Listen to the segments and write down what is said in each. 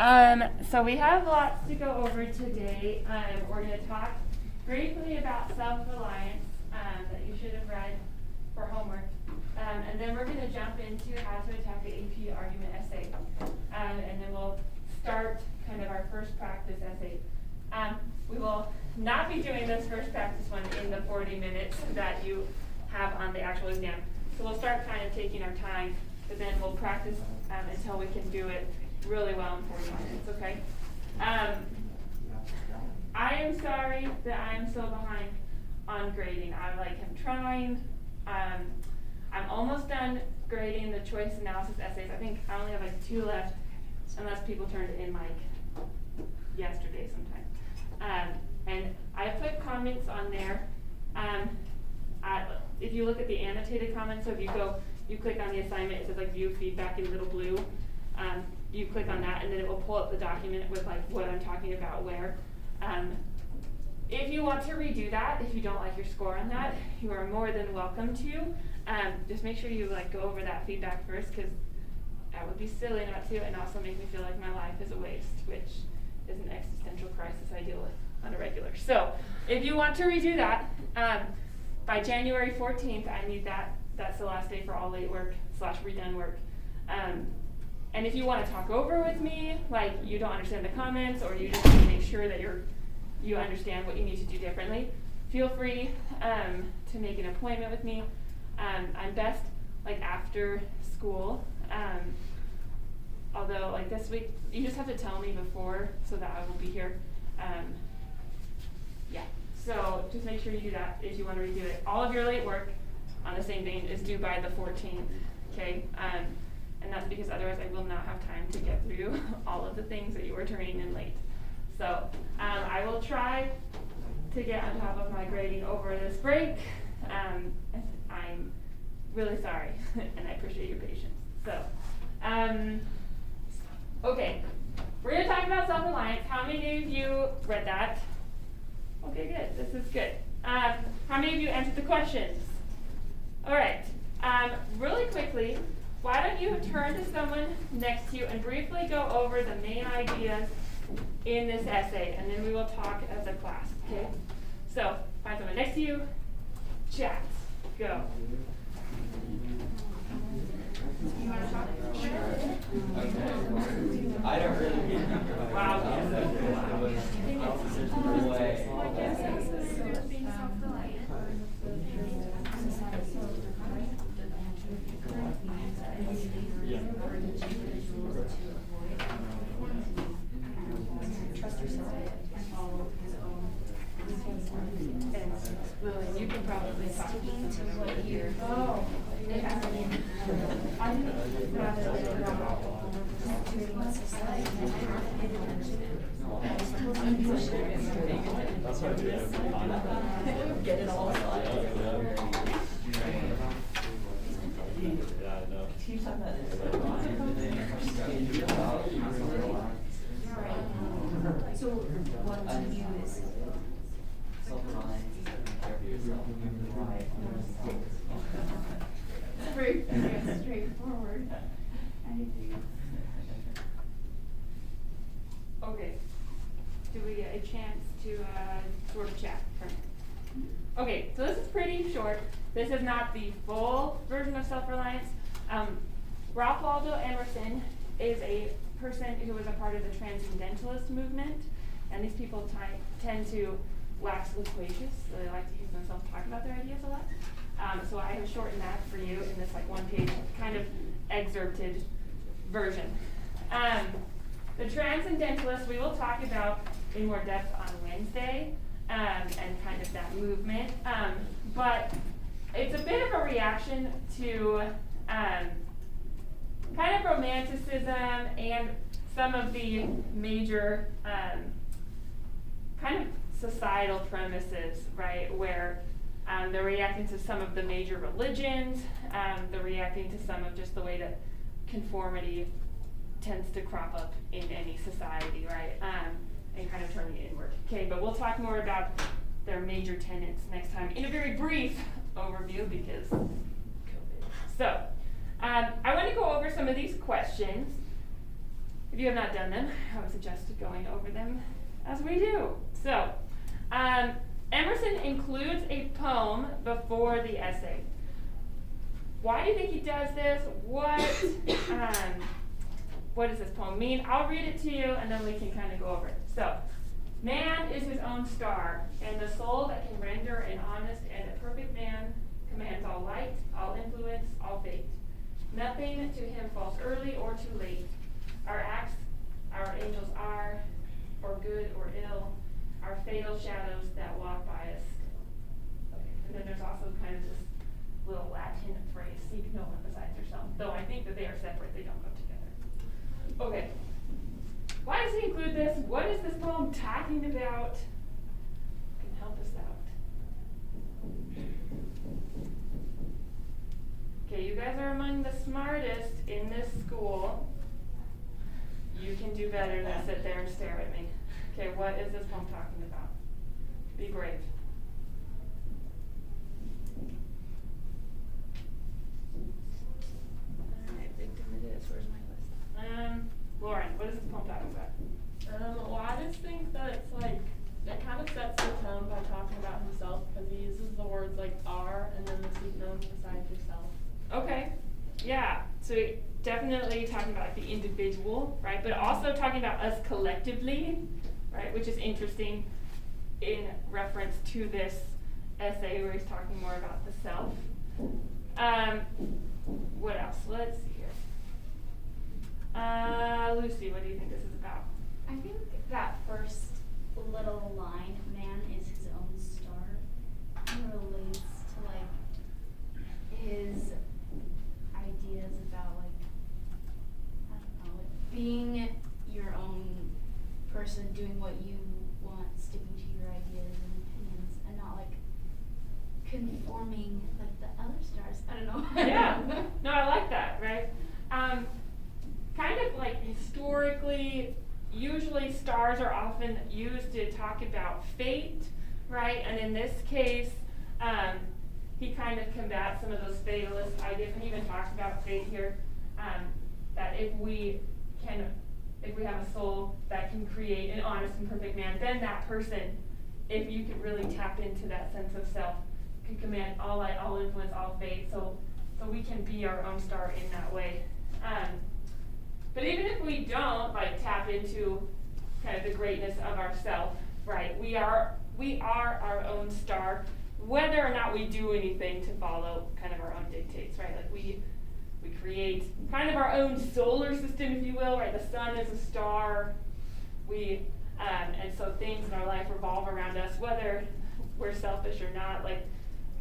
So we have lots to go over today. We're going to talk briefly about self-reliance that you should have read for homework. And then we're going to jump into how to attack the AP argument essay. And then we'll start kind of our first practice essay. We will not be doing this first practice one in the 40 minutes that you have on the actual exam. So we'll start kind of taking our time, but then we'll practice until we can do it really well in 40 minutes, okay? I am sorry that I am so behind on grading. I am trying. I'm almost done grading the choice analysis essays. I think I only have like 2 left, unless people turned it in like yesterday sometime. And I put comments on there. If you look at the annotated comments, so if you click on the assignment, it says like view feedback in little blue. You click on that and then it will pull up the document with like what I'm talking about where. If you want to redo that, if you don't like your score on that, you are more than welcome to. Just make sure you like go over that feedback first, because that would be silly not to, and also make me feel like my life is a waste, which is an existential crisis I deal with on a regular. So if you want to redo that, by January 14th, I need that's the last day for all late work / redone work. And if you want to talk over with me, like you don't understand the comments, or you just want to make sure that you understand what you need to do differently, feel free to make an appointment with me. I'm best like after school. Although like this week, you just have to tell me before so that I will be here. Yeah, so just make sure you do that if you want to redo it. All of your late work on the same day is due by the 14th, okay? And that's because otherwise I will not have time to get through all of the things that you were turning in late. So I will try to get on top of my grading over this break. I'm really sorry, and I appreciate your patience. So, okay, we're going to talk about self-reliance. How many of you read that? Okay, good. This is good. How many of you answered the questions? All right. Really quickly, why don't you turn to someone next to you and briefly go over the main ideas in this essay, and then we will talk as a class, okay? So, find someone next to you, chat, go. You want to talk? Sure. I don't really Wow. Trust yourself and follow his own. Lillian, you can probably talk. Sticking to what year? Oh. I would rather treating what society That's what I do. get it all aside. Yeah, I know. Keep talking about this. So what to you is Straightforward. Okay. Do we get a chance to sort of chat first? Okay, so this is pretty short. This is not the full version of self-reliance. Ralph Waldo Emerson is a person who was a part of the Transcendentalist movement, and these people tend to wax loquacious, so they like to hear themselves talk about their ideas a lot. So I have shortened that for you in this like 1-page kind of excerpted version. The Transcendentalists we will talk about in more depth on Wednesday, and kind of that movement. But it's a bit of a reaction to kind of romanticism and some of the major kind of societal premises, right, where they're reacting to some of the major religions, they're reacting to some of just the way that conformity tends to crop up in any society, right, and kind of turning it inward. Okay, but we'll talk more about their major tenets next time in a very brief overview because COVID. So, I want to go over some of these questions. If you have not done them, I would suggest going over them as we do. So, Emerson includes a poem before the essay. Why do you think he does this? What does this poem mean? I'll read it to you and then we can kind of go over it. So, man is his own star, and the soul that can render an honest and a perfect man commands all light, all influence, all fate. Nothing to him falls early or too late. Our acts, our angels are, or good or ill, our fatal shadows that walk by us. Okay. And then there's also kind of this little Latin phrase, seek no one besides yourself. Though I think that they are separate, they don't go together. Okay. Why does he include this? What is this poem talking about? Can help us out. Okay, you guys are among the smartest in this school. You can do better than sit there and stare at me. Okay, what is this poem talking about? Be brave. Alright, victim it is. Where's my list? Lauren, what is this poem talking about? Well, I just think that it's like, it kind of sets the tone by talking about himself, because he uses the words like are and then the seek no one besides yourself. Okay, yeah, so definitely talking about like the individual, right, but also talking about us collectively, right, which is interesting in reference to this essay where he's talking more about the self. What else? Let's see here. Lucy, what do you think this is about? I think that first little line, man is his own star, kind of relates to like his ideas about like, I don't know, like being your own person, doing what you want, sticking to your ideas and opinions, and not like conforming like the other stars. I don't know. Yeah, no, I like that, right? Kind of like historically, usually stars are often used to talk about fate, right? And in this case, he kind of combats some of those fatalist ideas, and even talks about fate here, that if we have a soul that can create an honest and perfect man, then that person, if you could really tap into that sense of self, can command all light, all influence, all fate. So we can be our own star in that way. But even if we don't like tap into kind of the greatness of ourself, right? We are our own star, whether or not we do anything to follow kind of our own dictates, right? Like we create kind of our own solar system, if you will, right? The sun is a star. And so things in our life revolve around us, whether we're selfish or not. Like,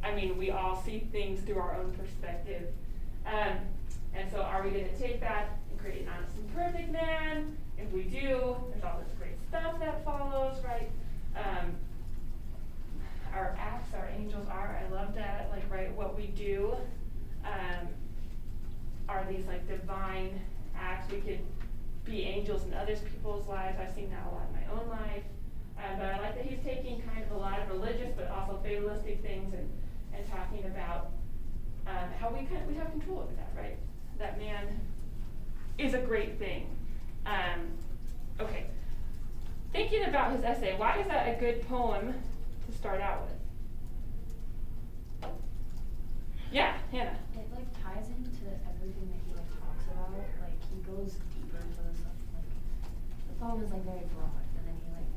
I mean, we all see things through our own perspective. And so are we going to take that and create an honest and perfect man? If we do, there's all this great stuff that follows, right? Our acts, our angels are, I love that, like, right, what we do are these, like, divine acts. We could be angels in other people's lives. I've seen that a lot in my own life. But I like that he's taking kind of a lot of religious but also fatalistic things and talking about how we have control over that, right? That man is a great thing. Okay. Thinking about his essay, why is that a good poem to start out with? Yeah, Hannah. It like ties into everything that he like talks about. Like he goes deeper into the stuff. Like the poem is like very broad, and then he like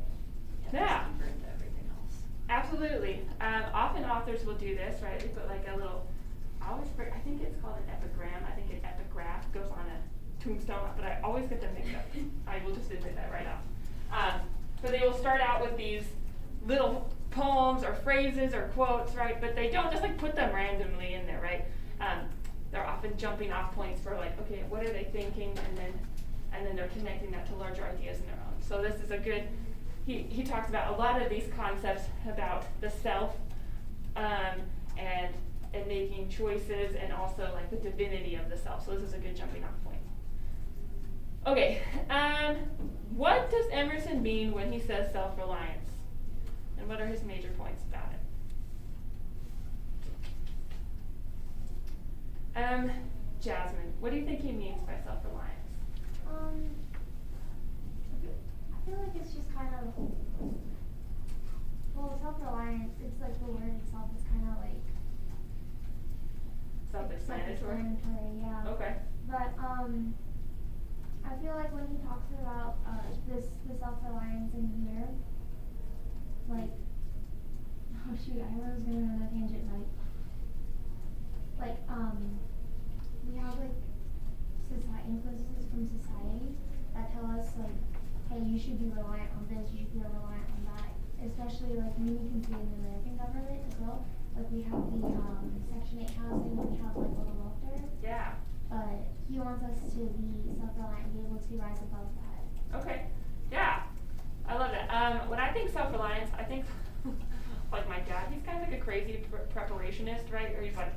gets deeper into everything else. Absolutely. Often authors will do this, right? They put like a little, I think it's called an epigram. I think an epigraph goes on a tombstone, but I always get them mixed up. I will just admit that right now. But they will start out with these little poems or phrases or quotes, right? But they don't just like put them randomly in there, right? They're often jumping off points for like, okay, what are they thinking? And then they're connecting that to larger ideas in their own. So this is a good, he talks about a lot of these concepts about the self, and making choices, and also like the divinity of the self. So this is a good jumping off point. Okay, what does Emerson mean when he says self-reliance? And what are his major points about it? Jasmine, what do you think he means by self-reliance? feel like it's just kind of, well, self-reliance, it's like the word itself is kind of like. Self-explanatory? Self-explanatory, yeah. Okay. But, I feel like when he talks about, the self-reliance in here, like, oh shoot, I was going on a tangent, like, we have like influences from society that tell us like, hey, you should be reliant on this, you should be reliant on that. Especially like you can see in the American government as well. Like we have the Section 8 housing, we have like all the welfare. Yeah. But he wants us to be self-reliant and be able to rise above that. Okay. Yeah. I love it. When I think self-reliance, I think like my dad, he's kind of like a crazy preparationist, right? Or he's like,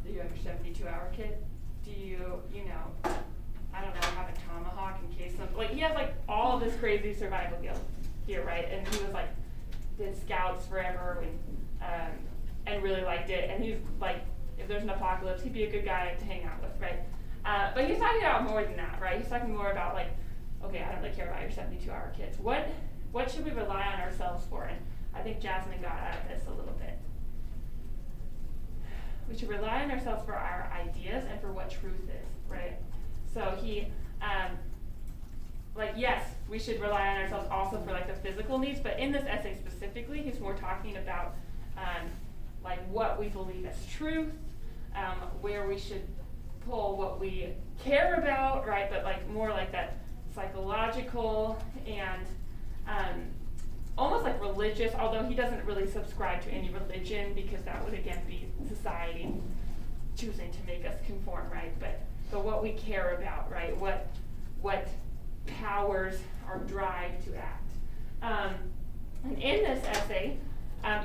do you have your 72-hour kit? Do you know, I don't know, have a tomahawk in case something, like he has like all of this crazy survival gear here, right? And he was like, did scouts forever and really liked it. And he's like, if there's an apocalypse, he'd be a good guy to hang out with, right? But he's talking about more than that, right? He's talking more about like, okay, I don't really care about your 72-hour kits. What should we rely on ourselves for? And I think Jasmine got at this a little bit. We should rely on ourselves for our ideas and for what truth is, right? So he, like, yes, we should rely on ourselves also for like the physical needs, but in this essay specifically, he's more talking about like what we believe as truth, where we should pull what we care about, right? But like more like that psychological and almost like religious, although he doesn't really subscribe to any religion because that would again be society choosing to make us conform, right? But what we care about, right? What powers our drive to act. And in this essay,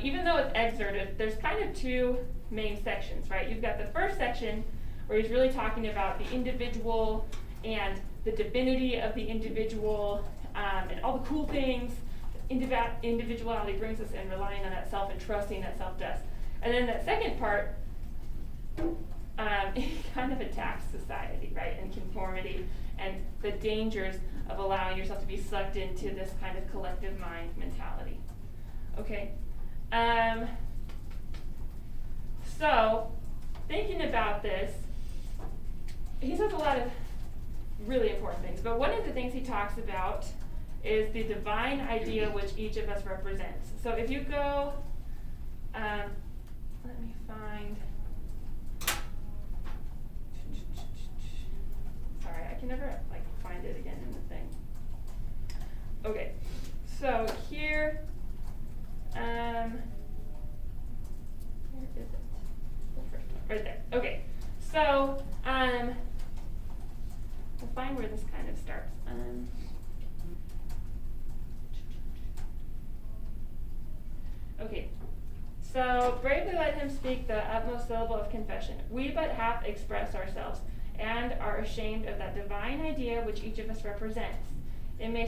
even though it's excerpted, there's kind of two main sections, right? You've got the first section where he's really talking about the individual and the divinity of the individual and all the cool things individuality brings us in, relying on that self and trusting that self does. And then that second part, it kind of attacks society, right, and conformity and the dangers of allowing yourself to be sucked into this kind of collective mind mentality. Okay? So, thinking about this, he says a lot of really important things, but one of the things he talks about is the divine idea which each of us represents. So if you go, let me find, sorry, I can never like find it again in the thing. Okay, so here, where is it? The first one, right there. Okay, so we'll find where this kind of starts. Okay, so bravely let him speak the utmost syllable of confession. We but half express ourselves, and are ashamed of that divine idea which each of us represents. It may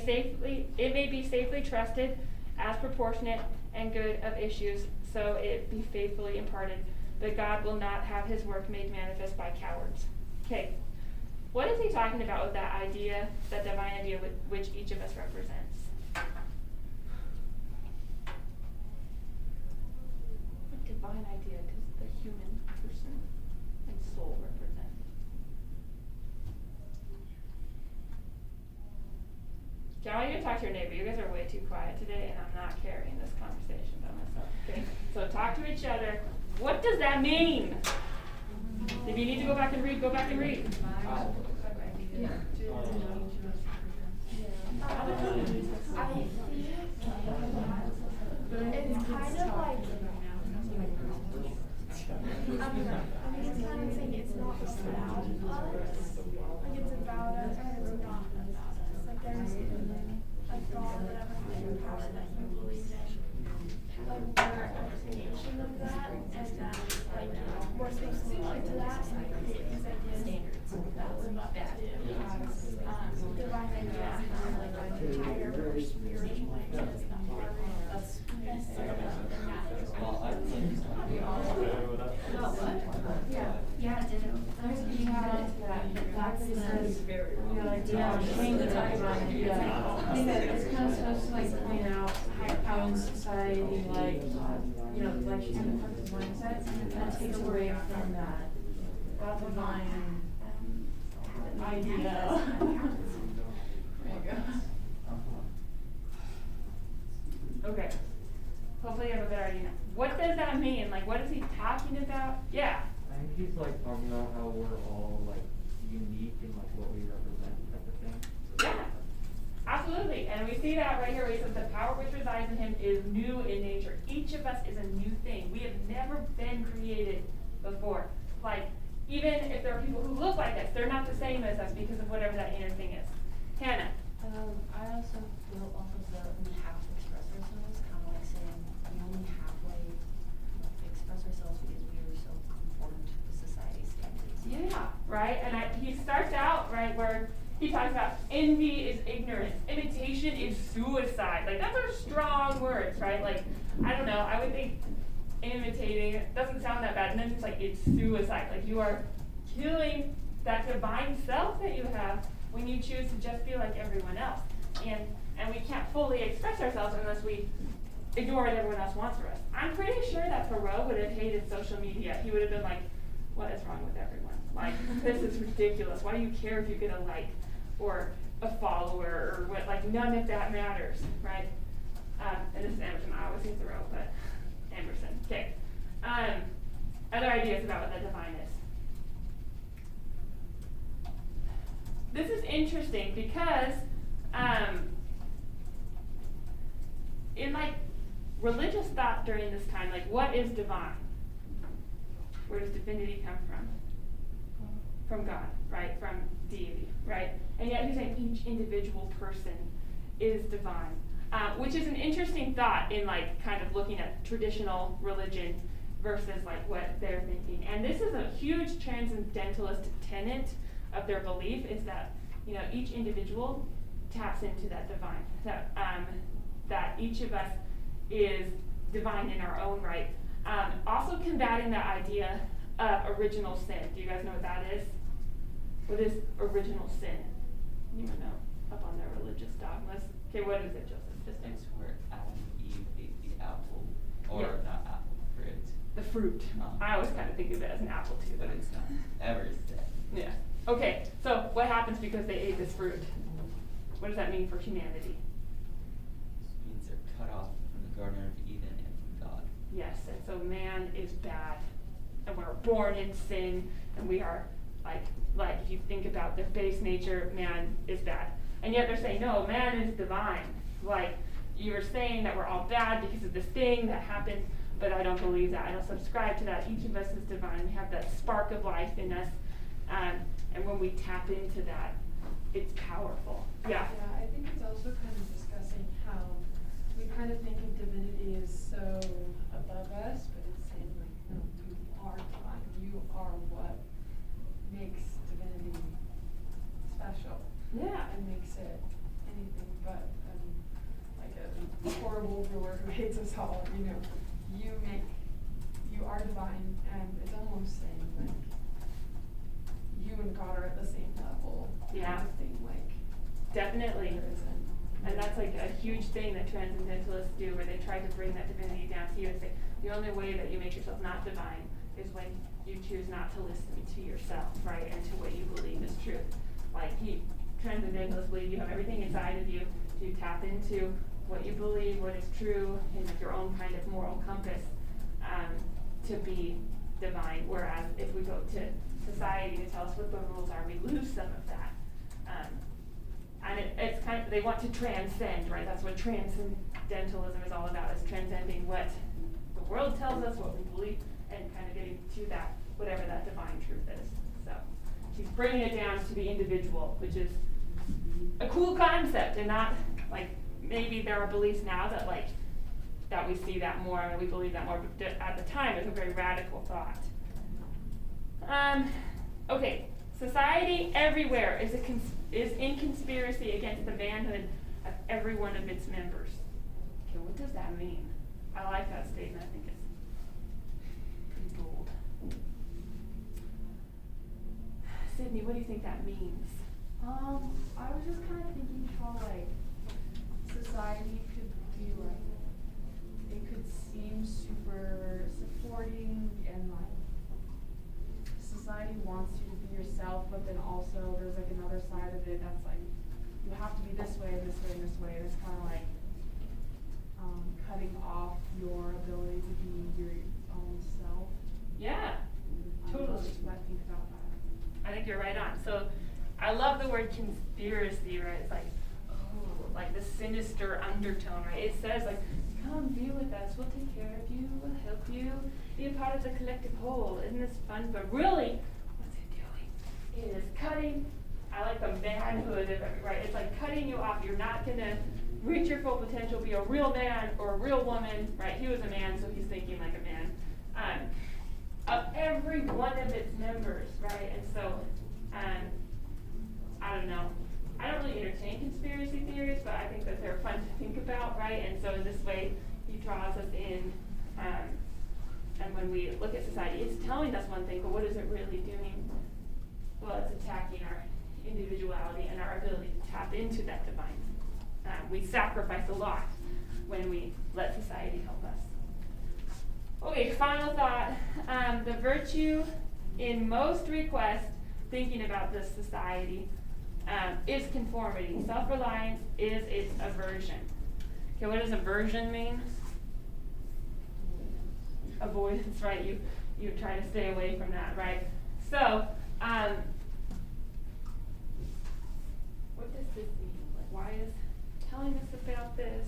be safely trusted as proportionate and good of issues, so it be faithfully imparted. But God will not have his work made manifest by cowards. Okay, what is he talking about with that idea, that divine idea which each of us represents? Divine idea, because the human person and soul represent. Okay, I want you to talk to your neighbor. You guys are way too quiet today, and I'm not carrying this conversation by myself. Okay, so talk to each other. What does that mean? If you need to go back and read, go back and read. It's kind of like, it's kind of saying it's not about us, like it's about us, and it's not about us. Like there's a God, whatever higher power that you believe in. Like we're a creation of that, and that like we're specifically to that, and create these ideas that live up to divine ideas and like a higher or spiritual ideas that are necessarily It's kind of just like point out how in society, like, you know, like she's in a collective mindset, that takes away from that divine idea. There you go. Okay. Hopefully you have a better idea now. What does that mean? Like, what is he talking about? Yeah. I think he's like talking about how we're all like unique in like what we represent type of thing. Yeah. Absolutely. And we see that right here where he says the power which resides in him is new in nature. Each of us is a new thing. We have never been created before. Like, even if there are people who look like us, they're not the same as us because of whatever that inner thing is. Hannah. I also built off of the we have to express ourselves, kind of like saying we only halfway express ourselves because we are so conformed to society's standards. Yeah, right? And he starts out, right, where he talks about envy is ignorance, imitation is suicide. Like, those are strong words, right? Like, I don't know, I would think imitating, it doesn't sound that bad, and then it's like, it's suicide. Like, you are killing that divine self that you have when you choose to just be like everyone else. And we can't fully express ourselves unless we ignore what everyone else wants for us. I'm pretty sure that Thoreau would have hated social media. He would have been like, what is wrong with everyone? Like, this is ridiculous. Why do you care if you get a like or a follower or what? Like, none of that matters, right? And this is Emerson. I always say Thoreau, but Emerson. Okay. Other ideas about what the divine is. This is interesting because in like religious thought during this time, like what is divine? Where does divinity come from? From God, right? From deity, right? And yet he's saying each individual person is divine, which is an interesting thought in like kind of looking at traditional religion versus like what they're thinking. And this is a huge transcendentalist tenet of their belief is that, you know, each individual taps into that divine, that each of us is divine in our own right. Also combating that idea of original sin. Do you guys know what that is? What is original sin? Anyone know up on their religious dogmas? Okay, what is it, Joseph? Just It's where Adam and Eve ate the apple, or Yeah. not apple, fruit. the fruit. I always kind of think of it as an apple too. But it's not ever said. Yeah. Okay, so what happens because they ate this fruit? What does that mean for humanity? It means they're cut off from the Garden of Eden and from God. Yes, and so man is bad, and we're born in sin, and we are like if you think about the base nature, man is bad. And yet they're saying, no, man is divine. Like, you're saying that we're all bad because of this thing that happened, but I don't believe that. I don't subscribe to that. Each of us is divine. We have that spark of life in us. And when we tap into that, it's powerful. Yeah. Yeah, I think it's also kind of discussing how we kind of think of divinity as so above us, but it's saying like, no, you are divine. You are what makes divinity special. Yeah. And makes it anything but like a horrible ruler who hates us all, you know. You are divine, and it's almost saying like you and God are at the same level. Yeah. Kind of thing, like Definitely. there isn't. And that's like a huge thing that transcendentalists do, where they try to bring that divinity down to you and say, the only way that you make yourself not divine is when you choose not to listen to yourself, right, and to what you believe is truth. Like, transcendentalists believe you have everything inside of you to tap into what you believe, what is true, and like your own kind of moral compass to be divine. Whereas if we go to society to tell us what the rules are, we lose some of that. And it's kind of, they want to transcend, right? That's what transcendentalism is all about, is transcending what the world tells us, what we believe, and kind of getting to that, whatever that divine truth is. So he's bringing it down to the individual, which is a cool concept, and not like, maybe there are beliefs now that like, that we see that more and we believe that more, but at the time it was a very radical thought. Okay, society everywhere is in conspiracy against the manhood of every one of its members. Okay, what does that mean? I like that statement. I think it's pretty bold. Sydney, what do you think that means? I was just kind of thinking how like society this way, and it's kind of like cutting off your ability to be your own self. Yeah, totally. That's just what I think about that. I think you're right on. So I love the word conspiracy, right? It's like, oh, like the sinister undertone, right? It says like, come be with us, we'll take care of you, we'll help you, be a part of the collective whole. Isn't this fun? But really, what's it doing? It is cutting, I like the manhood of it, right? It's like cutting you off. You're not gonna reach your full potential, be a real man or a real woman, right? He was a man, so he's thinking like a man. Of every one of its members, right? And so, I don't know. I don't really entertain conspiracy theories, but I think that they're fun to think about, right? And so in this way, he draws us in, and when we look at society, it's telling us one thing, but what is it really doing? Well, it's attacking our individuality and our ability to tap into that divine. We sacrifice a lot when we let society help us. Okay, final thought. The virtue in most requests, thinking about this society, is conformity. Self-reliance is its aversion. Okay, what does aversion mean? Avoidance, right? You try to stay away from that, right? So, what does this mean? Like, why is telling us about this?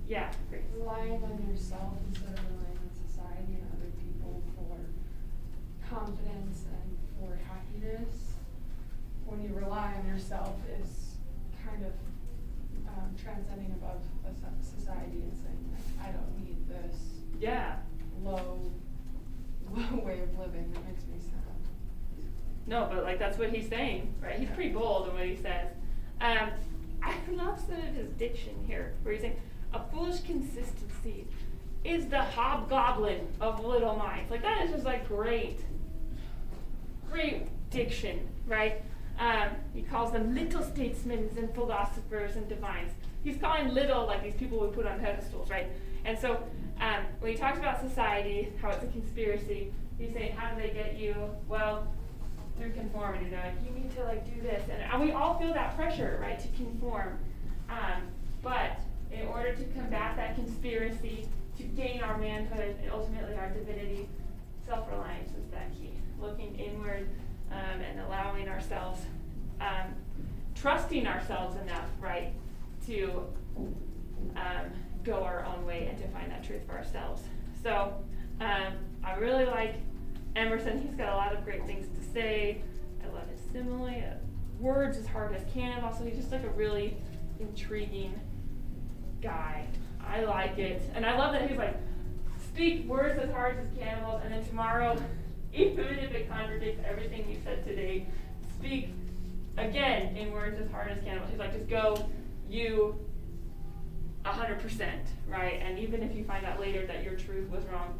Yeah, great. Relying on yourself instead of relying on society and other people for confidence and for happiness. When you rely on yourself, is kind of transcending above a society and saying, like, I don't need this Yeah. low way of living that makes me sad. No, but like that's what he's saying, right? He's pretty bold in what he says. I love some of his diction here, where he's saying, a foolish consistency is the hobgoblin of little minds. Like that is just like great diction, right? He calls them little statesmen and philosophers and divines. He's calling little like these people we put on pedestals, right? And so when he talks about society, how it's a conspiracy, he's saying, how do they get you? Well, through conformity. They're like, you need to like do this, and we all feel that pressure, right, to conform. But in order to combat that conspiracy, to gain our manhood and ultimately our divinity, self-reliance is that key. Looking inward and allowing ourselves, trusting ourselves enough, right, to go our own way and to find that truth for ourselves. So I really like Emerson. He's got a lot of great things to say. I love his simile. Words as hard as cannonballs. So he's just like a really intriguing guy. I like it. And I love that he's like, speak words as hard as cannonballs, and then tomorrow, even if it contradicts everything you said today, speak again in words as hard as cannonballs. He's like, just go you 100%, right? And even if you find out later that your truth was wrong,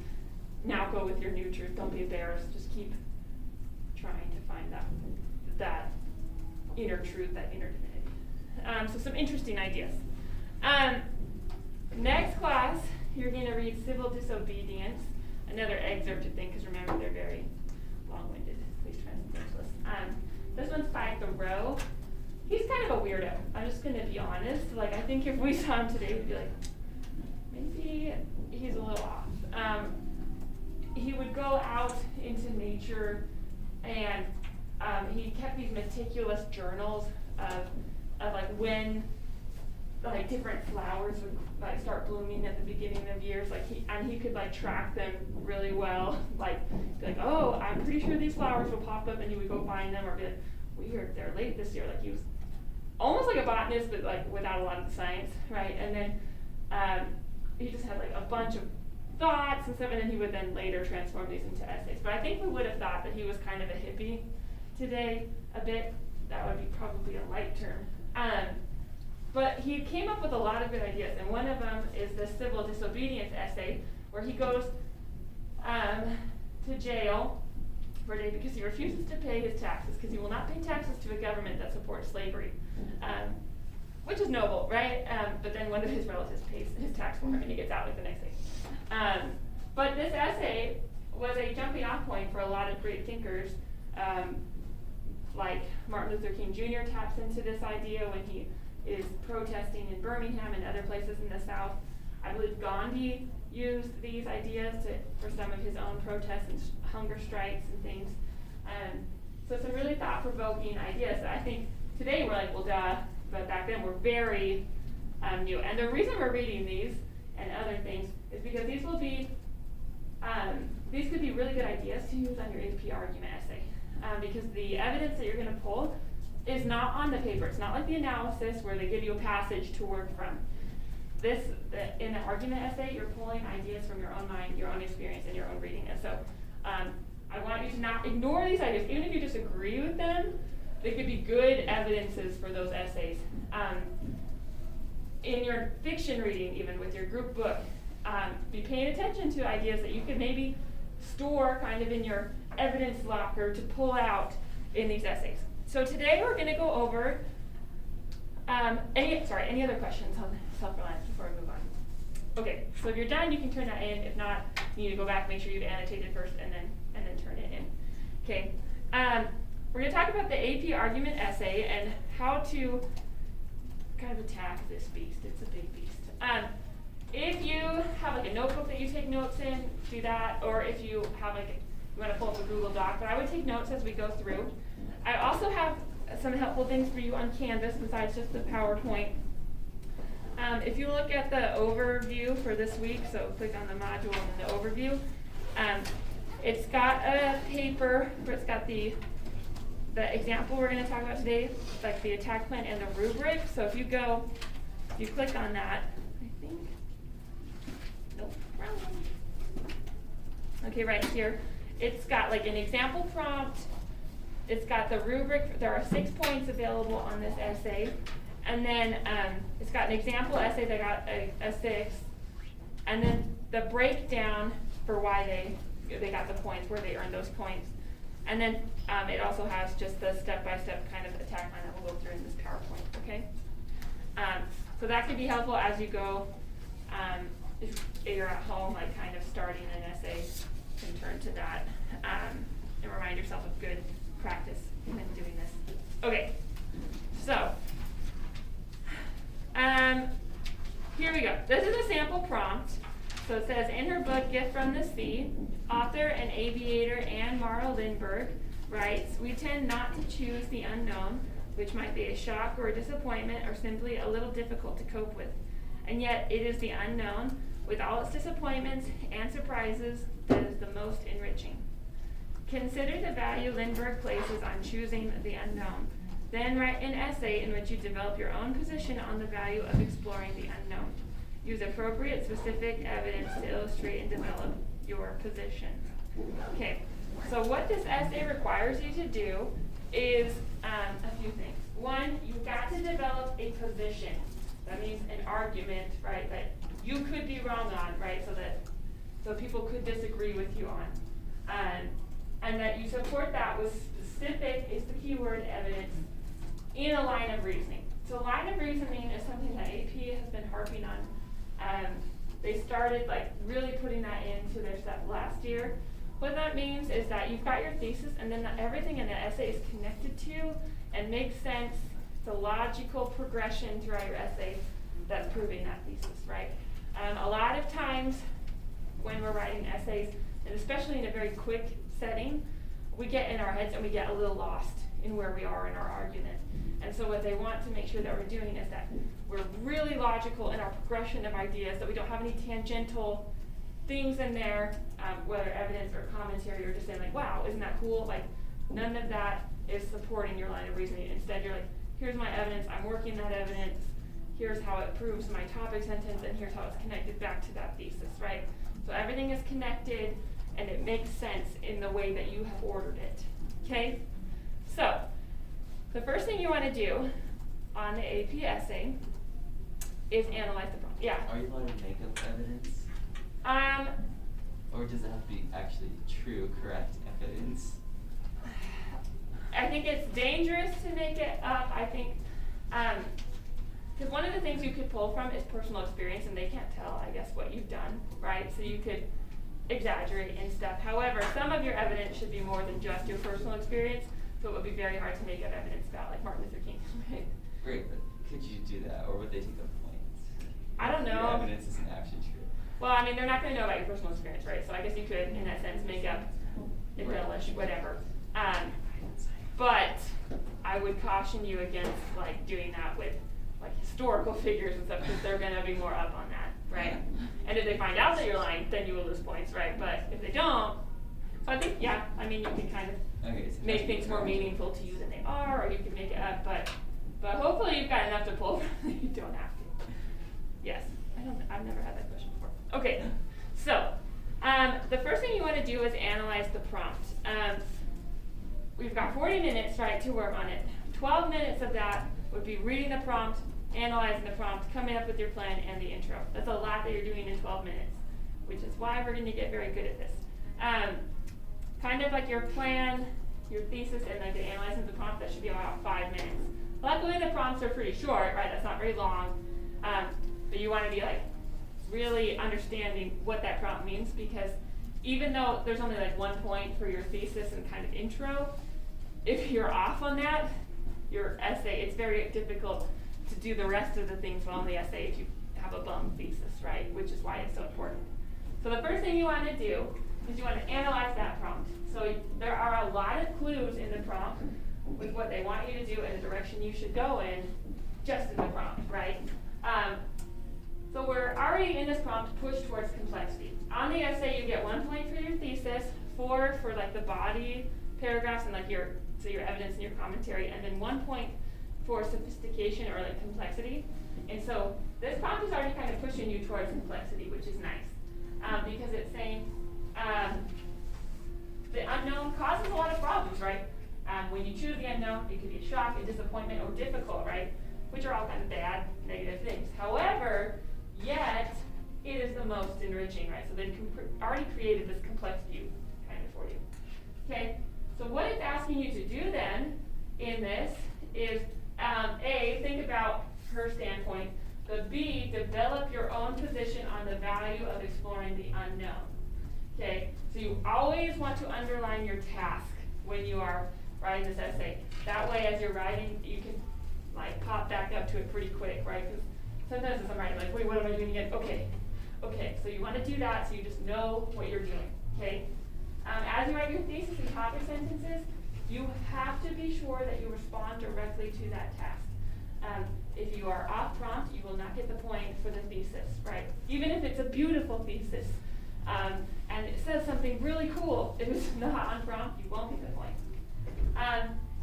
now go with your new truth. Don't be embarrassed. Just keep trying to find that inner truth, that inner divinity. So some interesting ideas. Next class, you're going to read Civil Disobedience, another excerpt to think, because remember, they're very long-winded, these transcendentalists. This one's by Thoreau. He's kind of a weirdo. I'm just going to be honest. Like, I think if we saw him today, we'd be like, maybe he's a little off. He would go out into nature, and he kept these meticulous journals of like when like different flowers would like start blooming at the beginning of years. Like he could like track them really well. Like be like, oh, I'm pretty sure these flowers will pop up, and he would go find them, or be like, weird, they're late this year. Like he was almost like a botanist, but like without a lot of the science, right? And then he just had like a bunch of thoughts and stuff, and then he would then later transform these into essays. But I think we would have thought that he was kind of a hippie today a bit. That would be probably a light term. But he came up with a lot of good ideas, and one of them is the civil disobedience essay, where he goes to jail for a day because he refuses to pay his taxes, because he will not pay taxes to a government that supports slavery, which is noble, right? But then one of his relatives pays his tax for him, and he gets out like the next day. But this essay was a jumping off point for a lot of great thinkers like Martin Luther King Jr. taps into this idea when he is protesting in Birmingham and other places in the South. I believe Gandhi used these ideas for some of his own protests and hunger strikes and things. So some really thought-provoking ideas that I think today we're like, well, duh, but back then we're very new. And the reason we're reading these and other things is because these will be, these could be really good ideas to use on your AP argument essay. Because the evidence that you're going to pull is not on the paper. It's not like the analysis where they give you a passage to work from. In the argument essay, you're pulling ideas from your own mind, your own experience, and your own reading. And so I want you to not ignore these ideas. Even if you disagree with them, they could be good evidences for those essays. In your fiction reading, even with your group book, be paying attention to ideas that you could maybe store kind of in your evidence locker to pull out in these essays. So today we're going to go over any other questions on self-reliance before we move on? Okay, so if you're done, you can turn that in. If not, you need to go back, make sure you've annotated first, and then turn it in. Okay, we're going to talk about the AP argument essay and how to kind of attack this beast. It's a big beast. If you have like a notebook that you take notes in, do that. Or if you have you want to pull up a Google Doc, but I would take notes as we go through. I also have some helpful things for you on Canvas besides just the PowerPoint. If you look at the overview for this week, so click on the module and the overview, it's got a paper where it's got the example we're going to talk about today, like the attack plan and the rubric. So if you click on that, I think, nope, wrong one. Okay, right here, it's got like an example prompt. It's got the rubric. There are 6 points available on this essay. And then it's got an example essay that got a 6. And then the breakdown for why they got the points, where they earned those points. And then it also has just the step-by-step kind of attack line that we'll go through in this PowerPoint, okay? So that could be helpful as you go, if you're at home, like kind of starting an essay, you can turn to that and remind yourself of good practice when doing this. Okay, so here we go. This is a sample prompt. So it says, in her book, Gift from the Sea, author and aviator Anne Morrow Lindbergh writes, we tend not to choose the unknown, which might be a shock or a disappointment or simply a little difficult to cope with. And yet it is the unknown, with all its disappointments and surprises, that is the most enriching. Consider the value Lindbergh places on choosing the unknown. Then write an essay in which you develop your own position on the value of exploring the unknown. Use appropriate specific evidence to illustrate and develop your position. Okay, so what this essay requires you to do is a few things. One, you've got to develop a position. That means an argument, right, that you could be wrong on, right, so people could disagree with you on. And that you support that with specific, is the key word, evidence, in a line of reasoning. So line of reasoning is something that AP has been harping on. They started like really putting that into their stuff last year. What that means is that you've got your thesis and then everything in the essay is connected to and makes sense. It's a logical progression throughout your essay that's proving that thesis, right? A lot of times when we're writing essays, and especially in a very quick setting, we get in our heads and we get a little lost in where we are in our argument. And so what they want to make sure that we're doing is that we're really logical in our progression of ideas, that we don't have any tangential things in there, whether evidence or commentary, or just saying like, wow, isn't that cool? Like, none of that is supporting your line of reasoning. Instead, you're like, here's my evidence, I'm working that evidence, here's how it proves my topic sentence, and here's how it's connected back to that thesis, right? So everything is connected, and it makes sense in the way that you have ordered it, okay? So, the first thing you want to do on the AP essay is analyze the problem. Yeah? Are you allowed to make up evidence? Or does it have to be actually true, correct evidence? I think it's dangerous to make it up. I think, because one of the things you could pull from is personal experience, and they can't tell, I guess, what you've done, right? So you could exaggerate and stuff. However, some of your evidence should be more than just your personal experience. So it would be very hard to make up evidence about like Martin Luther King, right? Great, but could you do that, or would they take the point? I don't Your know. evidence isn't actually true. Well, I mean, they're not gonna know about your personal experience, right? So I guess you could, in that sense, make up, embellish, whatever. But I would caution you against like doing that with like historical figures and stuff, because they're gonna be more up on that, right? And if they find out that you're lying, then you will lose points, right? But if they don't, so I think, yeah, I mean, you can kind of Okay, so make things more meaningful to you than they are, or you can make it up, but hopefully you've got enough to pull from that you don't have to. Yes, I've never had that question before. Okay, so, the first thing you wanna do is analyze the prompt. We've got 40 minutes, right, to work on it. 12 minutes of that would be reading the prompt, analyzing the prompt, coming up with your plan, and the intro. That's a lot that you're doing in 12 minutes, which is why we're gonna get very good at this. Kind of like your plan, your thesis, and then the analyzing the prompt, that should be about 5 minutes. Luckily the prompts are pretty short, right, that's not very long, but you wanna be like really understanding what that prompt means, because even though there's only like 1 point for your thesis and kind of intro, if you're off on that, your essay, it's very difficult to do the rest of the things well in the essay if you have a bum thesis, right? Which is why it's so important. So the first thing you want to do is you want to analyze that prompt. So there are a lot of clues in the prompt with what they want you to do and the direction you should go in just in the prompt, right? So we're already in this prompt, push towards complexity. On the essay, you get 1 point for your thesis, 4 for like the body paragraphs and like your evidence and your commentary, and then 1 point for sophistication or like complexity. And so this prompt is already kind of pushing you towards complexity, which is nice, because it's saying the unknown causes a lot of problems, right? When you choose the unknown, it could be a shock, a disappointment, or difficult, right? Which are all kind of bad, negative things. However, yet it is the most enriching, right? So they've already created this complex view kind of for you. Okay, so what it's asking you to do then in this is A, think about her standpoint, but B, develop your own position on the value of exploring the unknown. Okay, so you always want to underline your task when you are writing this essay. That way, as you're writing, you can like pop back up to it pretty quick, right? Because sometimes as I'm writing, I'm like, wait, what am I doing again? Okay, so you want to do that so you just know what you're doing, okay? As you write your thesis and topic sentences, you have to be sure that you respond directly to that task. If you are off prompt, you will not get the point for the thesis, right? Even if it's a beautiful thesis, and it says something really cool, if it's not on prompt, you won't get the point.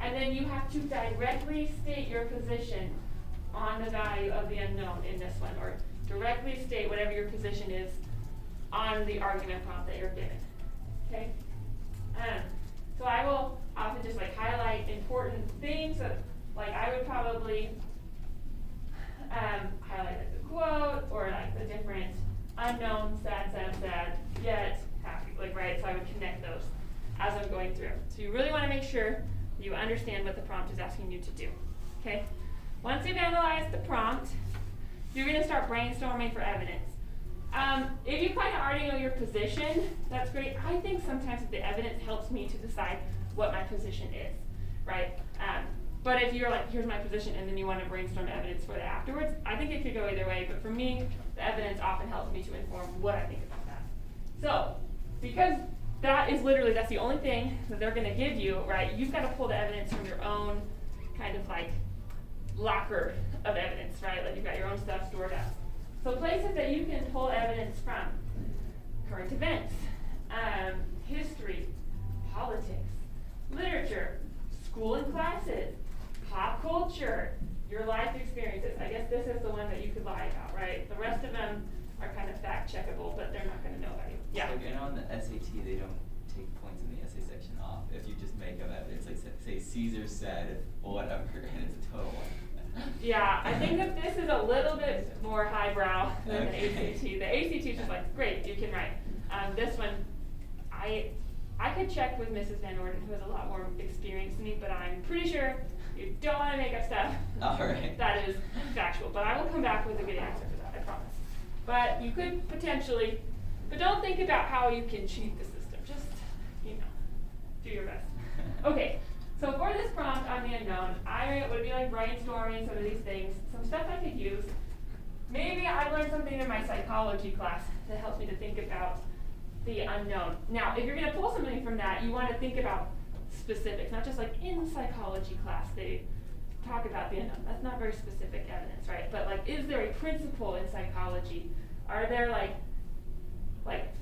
And then you have to directly state your position on the value of the unknown in this one, or directly state whatever your position is on the argument prompt that you're given. Okay? So I will often just like highlight important things that, like I would probably highlight like the quote or like the different unknown, sad, yet happy, like right? So I would connect those as I'm going through. So you really want to make sure you understand what the prompt is asking you to do. Okay? Once you've analyzed the prompt, you're going to start brainstorming for evidence. If you kind of already know your position, that's great. I think sometimes the evidence helps me to decide what my position is, right? But if you're like, here's my position, and then you want to brainstorm evidence for that afterwards, I think it could go either way. But for me, the evidence often helps me to inform what I think about that. So, because that is literally, that's the only thing that they're going to give you, right? You've got to pull the evidence from your own kind of like locker of evidence, right? Like you've got your own stuff stored up. So places that you can pull evidence from: current events, history, politics, literature, school and classes, pop culture, your life experiences. I guess this is the one that you could lie about, right? The rest of them are kind of fact checkable, but they're not going to know about you. Yeah. So and on the SAT, they don't take points in the essay section off if you just make up evidence. Like say Caesar said whatever, and it's a total one. Yeah, I think that this is a little bit more highbrow than Okay. the ACT. The ACT is just like, great, you can write. This one, I could check with Mrs. Van Orden, who has a lot more experience than me, but I'm pretty sure you don't want to make up stuff. All right. That is factual, but I will come back with a good answer for that, I promise. But you could potentially, but don't think about how you can cheat the system. Just, do your best. Okay, So for this prompt on the unknown, I would be like brainstorming some of these things, some stuff I could use. Maybe I learned something in my psychology class that helps me to think about the unknown. Now, if you're gonna pull something from that, you wanna think about specifics, not just like in psychology class, they talk about the unknown. That's not very specific evidence, right? But like, is there a principle in psychology? Are there like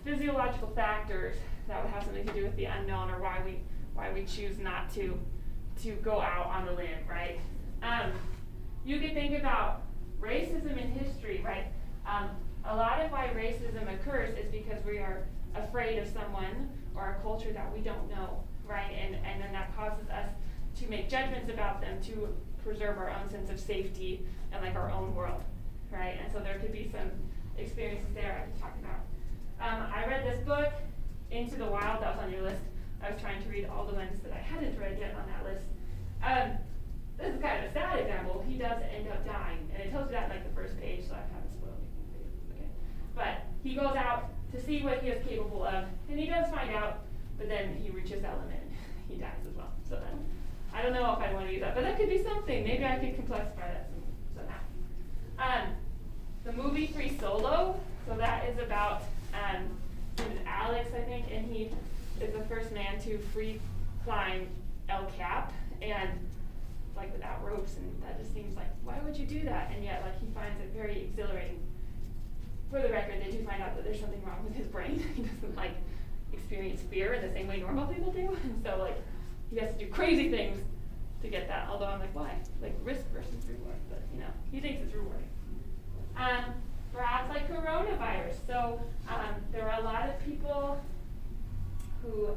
physiological factors that would have something to do with the unknown, or why we choose not to go out on the limb, right? You could think about racism in history, right? A lot of why racism occurs is because we are afraid of someone or a culture that we don't know, right? And then that causes us to make judgments about them to preserve our own sense of safety and like our own world, right? And so there could be some experiences there I could talk about. I read this book, Into the Wild, that was on your list. I was trying to read all the ones that I hadn't read yet on that list. This is kind of a sad example. He does end up dying, and it tells you that in like the first page, so I haven't spoiled anything for you. Okay. But he goes out to see what he is capable of, and he does find out, but then he reaches that limit and he dies as well. So then, I don't know if I'd want to use that, but that could be something. Maybe I could complexify that somehow. The movie Free Solo, so that is about it was Alex, I think, and he is the first man to free climb El Cap, and like without ropes, and that just seems like, why would you do that? And yet, like, he finds it very exhilarating. For the record, they do find out that there's something wrong with his brain. He doesn't like experience fear in the same way normal people do, and so like he has to do crazy things to get that. Although I'm like, why? Like risk versus reward, but you know, he thinks it's rewarding. Perhaps like coronavirus. So there are a lot of people who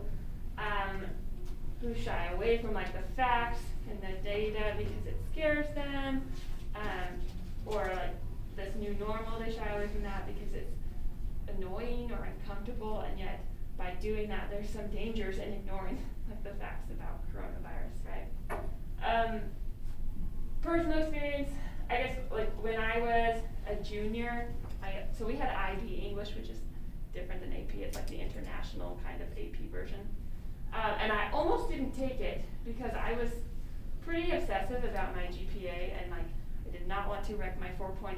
shy away from like the facts and the data because it scares them, or like this new normal, they shy away from that because it's annoying or uncomfortable, and yet by doing that there's some dangers in ignoring like the facts about coronavirus, right? Personal experience, I guess like when I was a junior, so we had IB English, which is different than AP. It's like the international kind of AP version. And I almost didn't take it because I was pretty obsessive about my GPA, and like I did not want to wreck my 4.0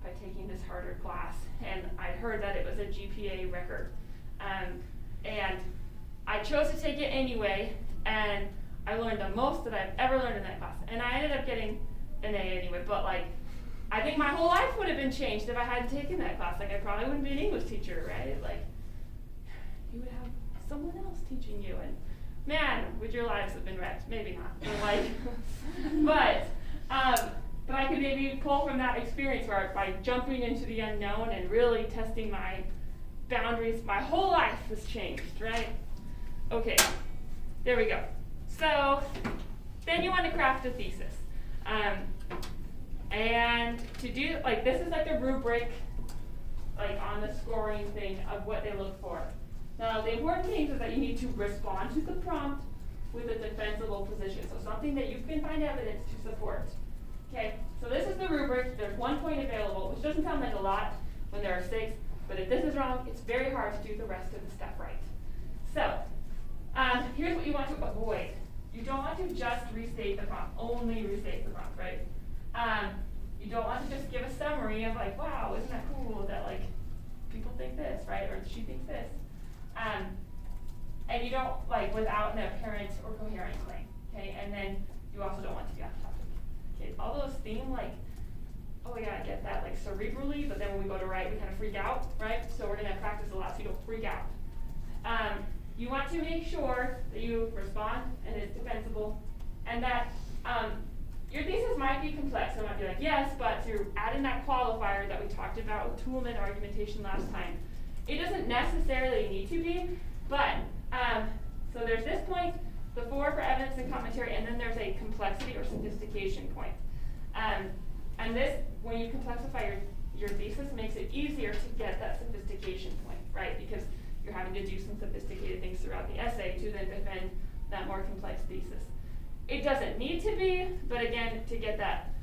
by taking this harder class. And I heard that it was a GPA record. And I chose to take it anyway, and I learned the most that I've ever learned in that class. And I ended up getting an A anyway, but like, I think my whole life would have been changed if I hadn't taken that class. Like, I probably wouldn't be an English teacher, right? Like, you would have someone else teaching you, and man, would your lives have been wrecked? Maybe not, but like, but I could maybe pull from that experience where by jumping into the unknown and really testing my boundaries, my whole life was changed, right? Okay, there we go. So then you want to craft a thesis. And to do, like, this is like a rubric, like on the scoring thing of what they look for. Now, the important thing is that you need to respond to the prompt with a defensible position. So something that you can find evidence to support. Okay, so this is the rubric. There's 1 point available, which doesn't sound like a lot when there are 6, but if this is wrong, it's very hard to do the rest of the stuff right. So, here's what you want to avoid. You don't want to just restate the prompt, only restate the prompt, right? You don't want to just give a summary of like, wow, isn't that cool that like people think this, right? Or she thinks this. And you don't, like, without an apparent or coherent claim, okay? And then you also don't want to be off topic. Okay, all those seem like, oh yeah, I get that, like cerebrally, but then when we go to write, we kind of freak out, right? So we're gonna practice a lot so you don't freak out. You want to make sure that you respond and it's defensible, and that your thesis might be complex. So it might be like, yes, but to add in that qualifier that we talked about with toolman argumentation last time, it doesn't necessarily need to be, but so there's this point, the 4 for evidence and commentary, and then there's a complexity or sophistication point. And this, when you complexify your thesis, makes it easier to get that sophistication point, right? Because you're having to do some sophisticated things throughout the essay to then defend that more complex thesis. It doesn't need to be, but again, to get that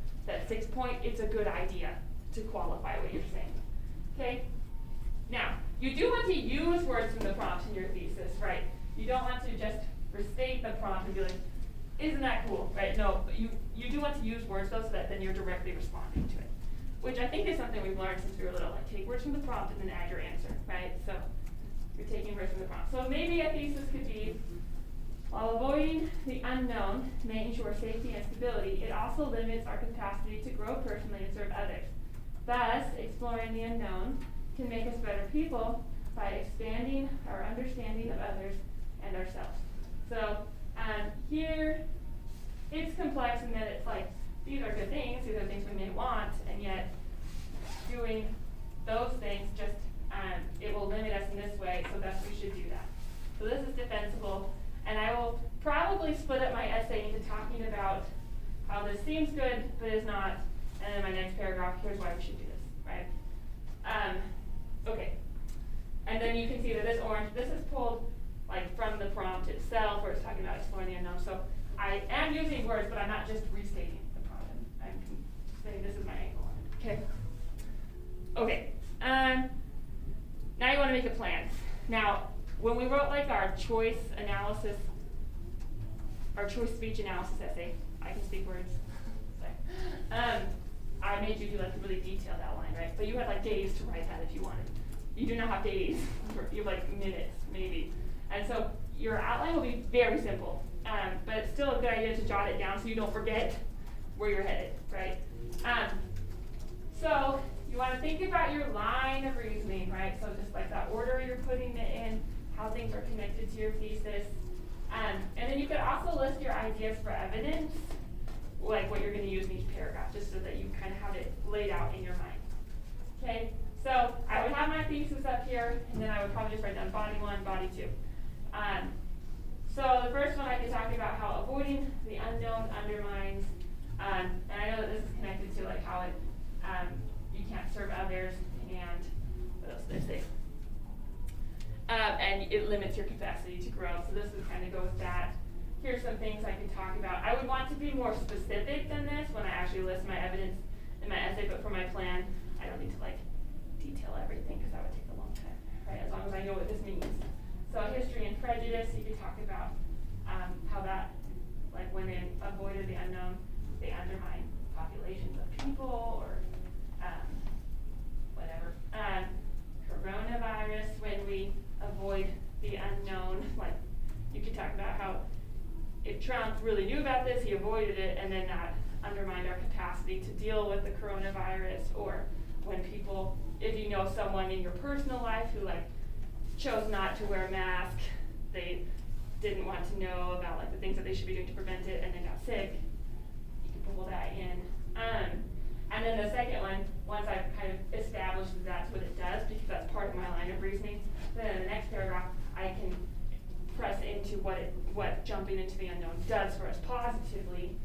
6 point, it's a good idea to qualify what you're saying, okay? Now, you do want to use words from the prompt in your thesis, right? You don't want to just restate the prompt and be like, isn't that cool, right? No, but you do want to use words though, so that then you're directly responding to it. Which I think is something we've learned since we were little, like take words from the prompt and then add your answer, right? So you're taking words from the prompt. So maybe a thesis could be, while avoiding the unknown may ensure safety and stability, it also limits our capacity to grow personally and serve others. Thus, exploring the unknown can make us better people by expanding our understanding of others and ourselves. So here, it's complex in that it's like, these are good things, these are things we may want, and yet doing those things just, it will limit us in this way, so thus we should do that. So this is defensible, and I will probably split up my essay into talking about how this seems good, but is not, and then my next paragraph, here's why we should do this, right? Okay. And then you can see that this orange, this is pulled like from the prompt itself, where it's talking about exploring the unknown. So I am using words, but I'm not just restating the prompt. I'm saying this is my angle on it. Okay. Okay. Now you want to make a plan. Now, when we wrote like our choice analysis, our choice speech analysis essay, I can speak words. Sorry. I made you do like a really detailed outline, right? But you had like days to write that if you wanted. You do not have days. You have like minutes, maybe. And so your outline will be very simple, but it's still a good idea to jot it down so you don't forget where you're headed, right? So you want to think about your line of reasoning, right? So just like that order you're putting it in, how things are connected to your thesis. And then you could also list your ideas for evidence, like what you're going to use in each paragraph, just so that you kind of have it laid out in your mind. Okay, so I would have my thesis up here, and then I would probably just write down body 1, body 2. So the first one I could talk about how avoiding the unknown undermines, and I know that this is connected to like how it, you can't serve others, and what else did I say? And it limits your capacity to grow. So this would kind of go with that. Here's some things I could talk about. I would want to be more specific than this when I actually list my evidence in my essay, but for my plan, I don't need to like detail everything because that would take a long time, right? As long as I know what this means. So history and prejudice, you could talk about how that, like when they avoided the unknown, they undermine populations of people or whatever. Coronavirus, when we avoid the unknown, like you could talk about how if Trump really knew about this, he avoided it, and then that undermined our capacity to deal with the coronavirus. Or when people, if you know someone in your personal life who like chose not to wear a mask, they didn't want to know about like the things that they should be doing to prevent it, and then got sick, you can pull that in. And then the second one, once I've kind of established that that's what it does, because that's part of my line of reasoning, then in the next paragraph, I can press into what jumping into the unknown does for us positively,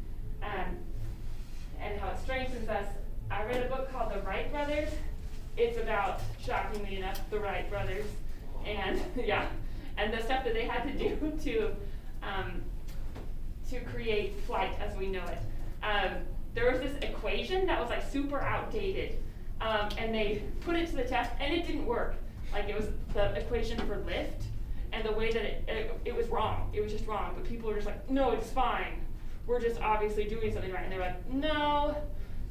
and how it strengthens us. I read a book called The Wright Brothers. It's about, shockingly enough, the Wright brothers, and yeah, and the stuff that they had to do to create flight as we know it. There was this equation that was like super outdated, and they put it to the test, and it didn't work. Like it was the equation for lift, and the way that it was wrong. It was just wrong. But people were just like, no, it's fine. We're just obviously doing something right. And they're like, no,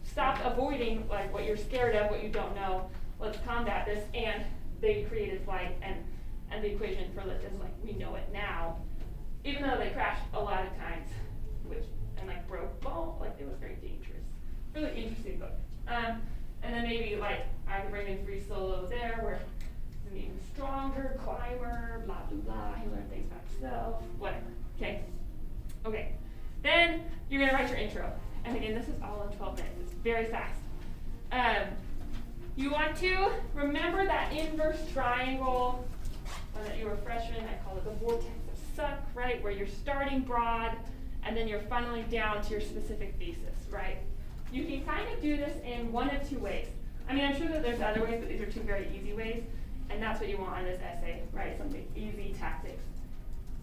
stop avoiding like what you're scared of, what you don't know. Let's combat this. And they created flight, and the equation for lift is like we know it now, even though they crashed a lot of times, and like broke ball. Like it was very dangerous. Really interesting book. And then maybe like I could bring in Free Solo there, where he's an even stronger climber, blah blah blah. He learned things about himself, whatever. Okay. Okay. Then you're gonna write your intro. And again, this is all in 12 minutes. It's very fast. You want to remember that inverse triangle. When you were a freshman, I call it the vortex of suck, right? Where you're starting broad, and then you're funneling down to your specific thesis, right? You can kind of do this in one of two ways. I mean, I'm sure that there's other ways, but these are two very easy ways, and that's what you want in this essay, right? Some easy tactics.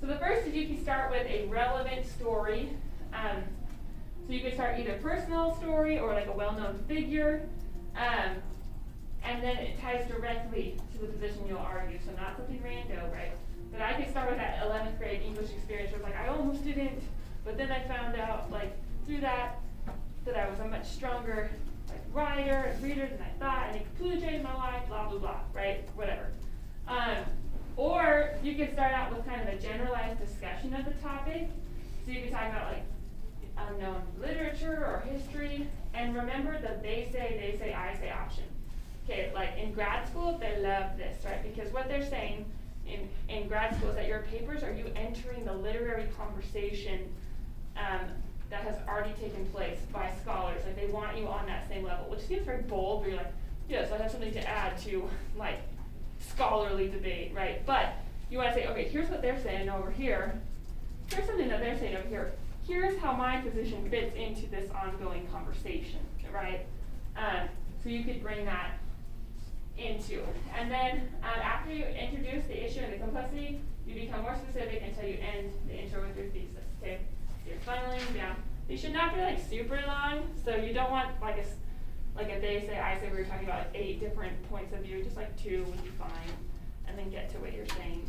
So the first is you can start with a relevant story. So you could start either personal story or like a well-known figure, and then it ties directly to the position you'll argue, so not something rando, right? But I could start with that 11th grade English experience where it's like, I almost didn't But then I found out, like, through that I was a much stronger, like, writer and reader than I thought, and it completely changed my life, blah, blah, blah, right? Whatever. Or you could start out with kind of a generalized discussion of the topic. So you could talk about, like, unknown literature or history, and remember the they say, I say option. Okay, like in grad school, they love this, right? Because what they're saying in grad school is that your papers are you entering the literary conversation that has already taken place by scholars. Like they want you on that same level, which seems very bold, where you're like, yes, I have something to add to like scholarly debate, right? But you want to say, okay, here's what they're saying over here. Here's something that they're saying over here. Here's how my position fits into this ongoing conversation, right? So you could bring that into. And then after you introduce the issue and the complexity, you become more specific until you end the intro with your thesis, okay? You're funneling down. These should not be like super long, so you don't want like a they say, I say, we were talking about like 8 different points of view, just like 2 would be fine, and then get to what you're saying.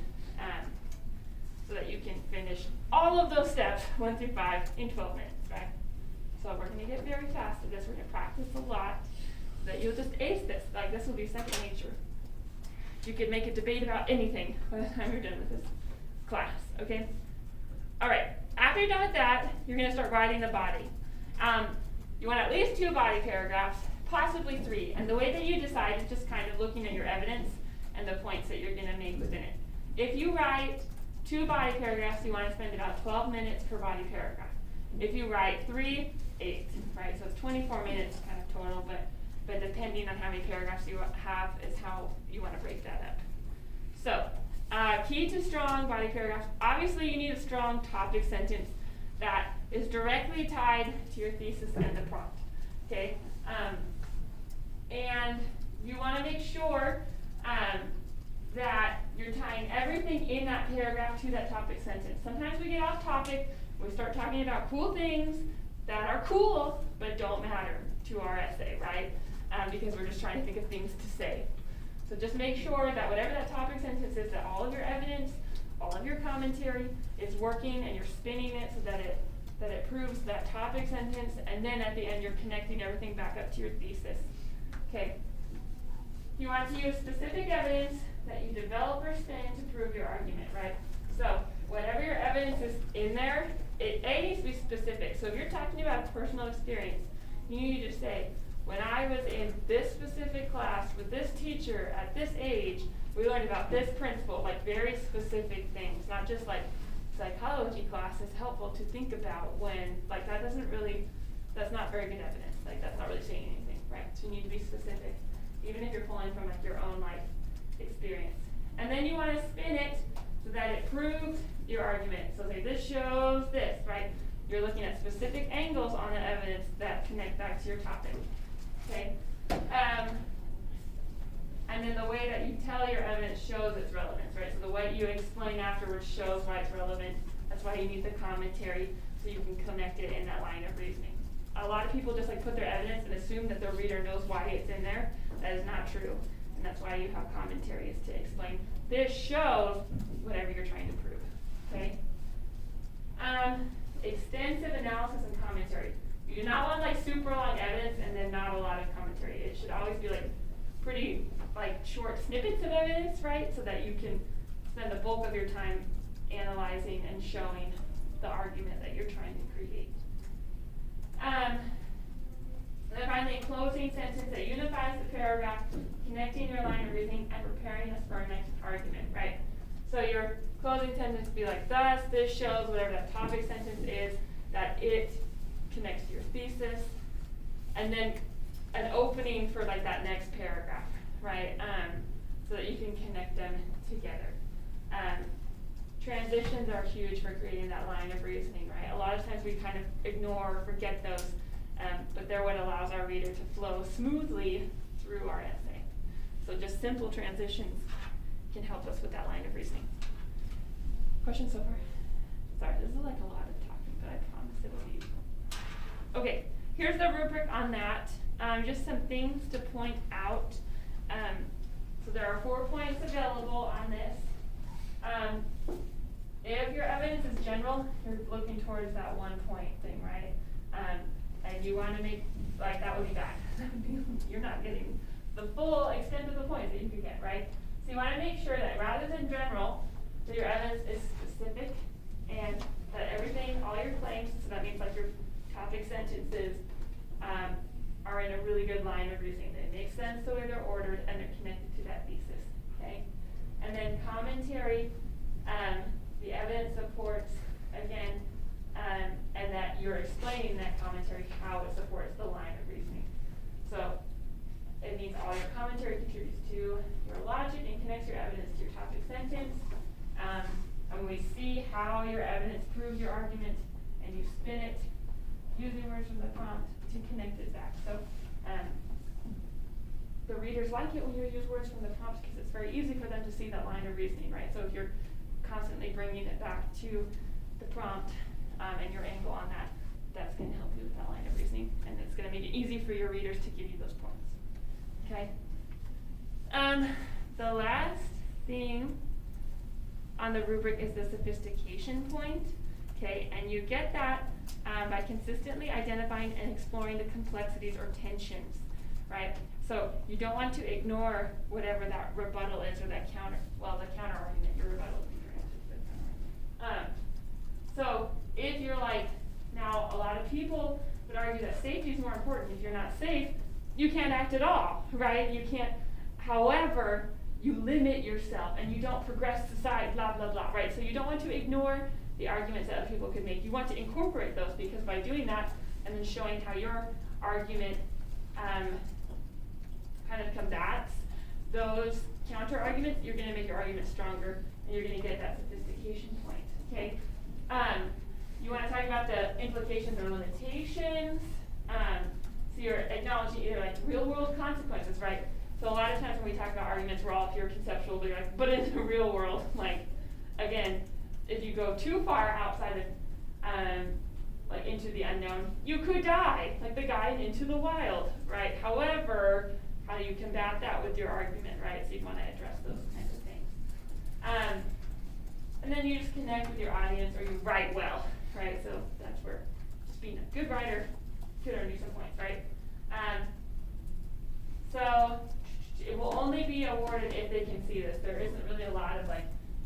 So that you can finish all of those steps, 1 through 5, in 12 minutes, right? So we're going to get very fast at this. We're going to practice a lot so that you'll just ace this. Like this will be second nature. You could make a debate about anything by the time you're done with this class, okay? All right, after you're done with that, you're going to start writing the body. You want at least 2 body paragraphs, possibly 3. And the way that you decide is just kind of looking at your evidence and the points that you're going to make within it. If you write 2 body paragraphs, you want to spend about 12 minutes per body paragraph. If you write 3, 8, right? So it's 24 minutes kind of total, but depending on how many paragraphs you have is how you want to break that up. So, key to strong body paragraphs. Obviously, you need a strong topic sentence that is directly tied to your thesis and the prompt, okay? And you want to make sure that you're tying everything in that paragraph to that topic sentence. Sometimes we get off topic, we start talking about cool things that are cool but don't matter to our essay, right? Because we're just trying to think of things to say. So just make sure that whatever that topic sentence is, that all of your evidence, all of your commentary is working and you're spinning it so that it proves that topic sentence, and then at the end you're connecting everything back up to your thesis. Okay. You want to use specific evidence that you develop or spin to prove your argument, right? So whatever your evidence is in there, it needs to be specific. So if you're talking about personal experience, you need to say, when I was in this specific class with this teacher at this age, we learned about this principle, like very specific things, not just like psychology class is helpful to think about when, like that's not very good evidence. Like that's not really saying anything, right? So you need to be specific, even if you're pulling from like your own life experience. And then you want to spin it so that it proves your argument. So say this shows this, right? You're looking at specific angles on the evidence that connect back to your topic. Okay? And then the way that you tell your evidence shows its relevance, right? So the way you explain afterwards shows why it's relevant. That's why you need the commentary so you can connect it in that line of reasoning. A lot of people just like put their evidence and assume that their reader knows why it's in there. That is not true. And that's why you have commentaries to explain. This shows whatever you're trying to prove. Okay? Extensive analysis and commentary. You do not want like super long evidence and then not a lot of commentary. It should always be like pretty like short snippets of evidence, right? So that you can spend the bulk of your time analyzing and showing the argument that you're trying to create. And then finally, a closing sentence that unifies the paragraph, connecting your line of reasoning and preparing us for our next argument, right? So your closing sentence would be like, thus, this shows whatever that topic sentence is, that it connects to your thesis, and then an opening for like that next paragraph, right? So that you can connect them together. Transitions are huge for creating that line of reasoning, right? A lot of times we kind of ignore or forget those, but they're what allows our reader to flow smoothly through our essay. So just simple transitions can help us with that line of reasoning. Questions so far? Sorry, this is like a lot of talking, but I promise it will be useful. Okay, here's the rubric on that. Just some things to point out. So there are 4 points available on this. if your evidence is general, you're looking towards that 1 point thing, right? And you wanna make, like, that would be bad. You're not getting the full extent of the points that you could get, right? So you wanna make sure that rather than general, that your evidence is specific and that everything, all your claims, so that means like your topic sentences, are in a really good line of reasoning. They make sense the way they're ordered and they're connected to that thesis, okay? And then commentary, the evidence supports, again, and that you're explaining that commentary, how it supports the line of reasoning. So it means all your commentary contributes to your logic and connects your evidence to your topic sentence. And we see how your evidence proves your argument, and you spin it using words from the prompt to connect it back. So the readers like it when you use words from the prompt because it's very easy for them to see that line of reasoning, right? So if you're constantly bringing it back to the prompt and your angle on that, that's going to help you with that line of reasoning, and it's going to make it easy for your readers to give you those points. Okay. The last thing on the rubric is the sophistication point. Okay, and you get that by consistently identifying and exploring the complexities or tensions, right? So you don't want to ignore whatever that rebuttal is or that counter argument. Your rebuttal would be your answer to the counter argument. So if you're like, now a lot of people would argue that safety is more important. If you're not safe, you can't act at all, right? You can't, however, you limit yourself and you don't progress society, blah, blah, blah, right? So you don't want to ignore the arguments that other people could make. You want to incorporate those because by doing that and then showing how your argument kind of combats those counter arguments, you're going to make your argument stronger and you're going to get that sophistication point, okay? You want to talk about the implications or limitations. So you're acknowledging either like real world consequences, right? So a lot of times when we talk about arguments, we're all pure conceptual, but in the real world, like, again, if you go too far outside of, like into the unknown, you could die, like the guy in Into the Wild, right? However, how do you combat that with your argument, right? So you want to address those kinds of things. And then you just connect with your audience, or you write well, right? So that's where just being a good writer could earn you some points, right? So it will only be awarded if they can see this. There isn't really a lot of like,